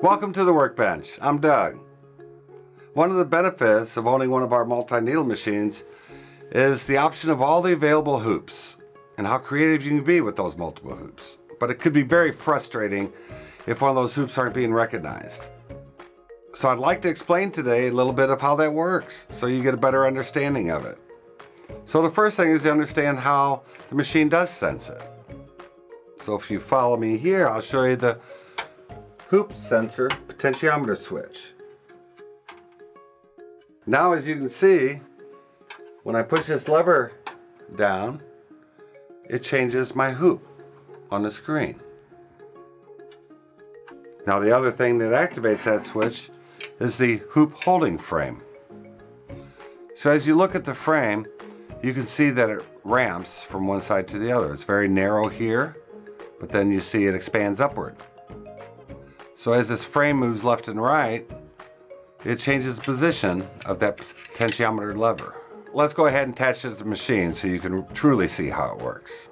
Welcome to the Workbench. I'm Doug. One of the benefits of owning one of our multi-needle machines is the option of all the available hoops and how creative you can be with those multiple hoops. But it could be very frustrating if one of those hoops aren't being recognized. So I'd like to explain today a little bit of how that works so you get a better understanding of it. So the first thing is to understand how the machine does sense it. So if you follow me here, I'll show you the hoop sensor potentiometer switch. Now, as you can see, when I push this lever down, it changes my hoop on the screen. Now, the other thing that activates that switch is the hoop holding frame. So as you look at the frame, you can see that it ramps from one side to the other. It's very narrow here, but then you see it expands upward. So as this frame moves left and right, it changes the position of that potentiometer lever. Let's go ahead and attach it to the machine so you can truly see how it works.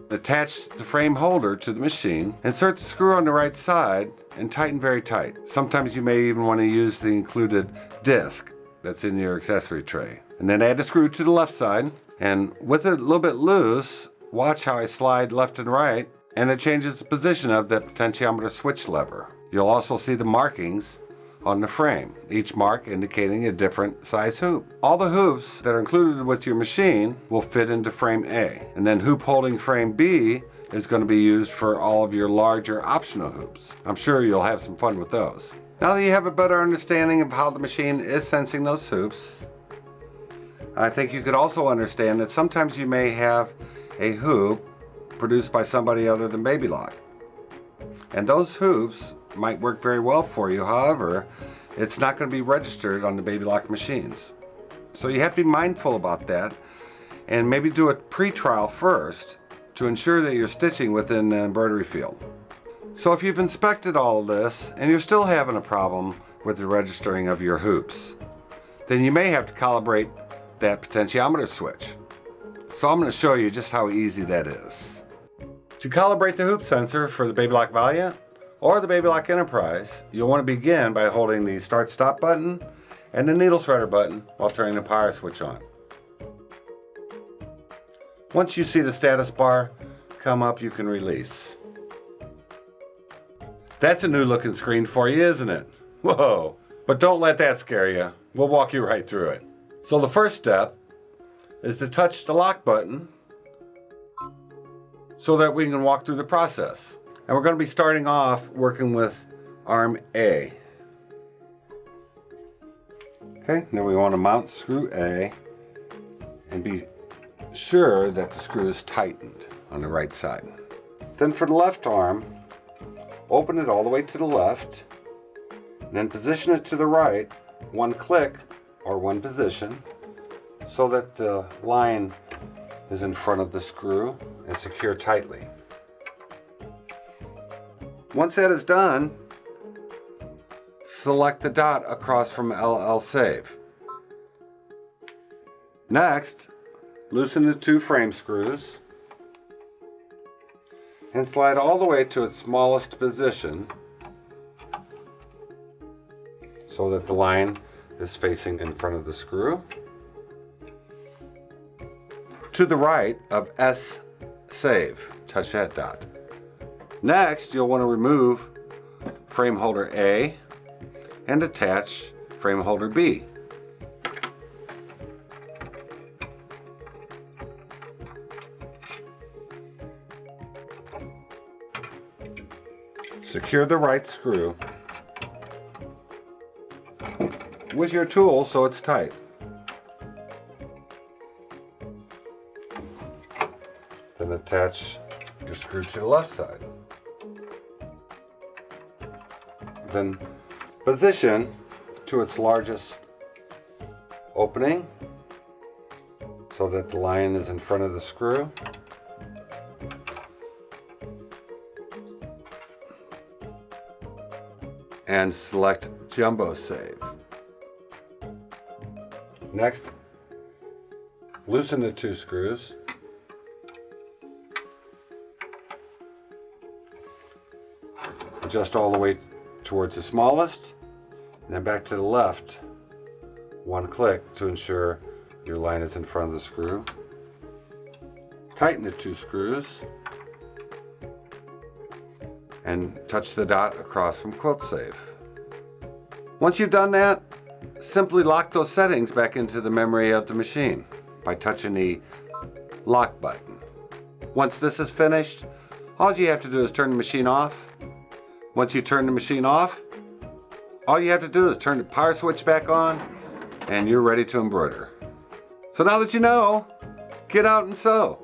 Attach the frame holder to the machine, insert the screw on the right side, and tighten very tight. Sometimes you may even want to use the included disc that's in your accessory tray. And then add the screw to the left side, and with it a little bit loose, watch how I slide left and right, and it changes the position of that potentiometer switch lever. You'll also see the markings on the frame, each mark indicating a different size hoop. All the hoops that are included with your machine will fit into frame A, and then hoop holding frame B is going to be used for all of your larger optional hoops. I'm sure you'll have some fun with those. Now that you have a better understanding of how the machine is sensing those hoops, I think you could also understand that sometimes you may have a hoop produced by somebody other than Baby Lock. And those hoops might work very well for you, however, it's not going to be registered on the Baby Lock machines. So you have to be mindful about that and maybe do a pre-trial first to ensure that you're stitching within the embroidery field. So if you've inspected all of this and you're still having a problem with the registering of your hoops, then you may have to calibrate that potentiometer switch. So I'm going to show you just how easy that is. To calibrate the hoop sensor for the Baby Lock Valiant or the Baby Lock Enterprise, you'll want to begin by holding the start-stop button and the needle threader button while turning the power switch on. Once you see the status bar come up, you can release. That's a new looking screen for you, isn't it? Whoa! But don't let that scare you. We'll walk you right through it. So the first step is to touch the lock button so that we can walk through the process. And we're going to be starting off working with arm A. Okay, now we want to mount screw A and be sure that the screw is tightened on the right side. Then for the left arm, open it all the way to the left, and then position it to the right, one click or one position, so that the line is in front of the screw and secure tightly. Once that is done, select the dot across from LL Save. Next, loosen the two frame screws and slide all the way to its smallest position so that the line is facing in front of the screw. To the right of S Save, touch that dot. Next, you'll want to remove frame holder A and attach frame holder B. Secure the right screw with your tool so it's tight. Then attach your screw to the left side. Then position to its largest opening so that the line is in front of the screw. And select Jumbo Save. Next, loosen the two screws. Adjust all the way towards the smallest, and then back to the left, one click to ensure your line is in front of the screw. Tighten the 2 screws and touch the dot across from quilt save. Once you've done that, simply lock those settings back into the memory of the machine by touching the lock button. Once this is finished, all you have to do is turn the machine off. Once you turn the machine off, all you have to do is turn the power switch back on and you're ready to embroider. So now that you know, get out and sew.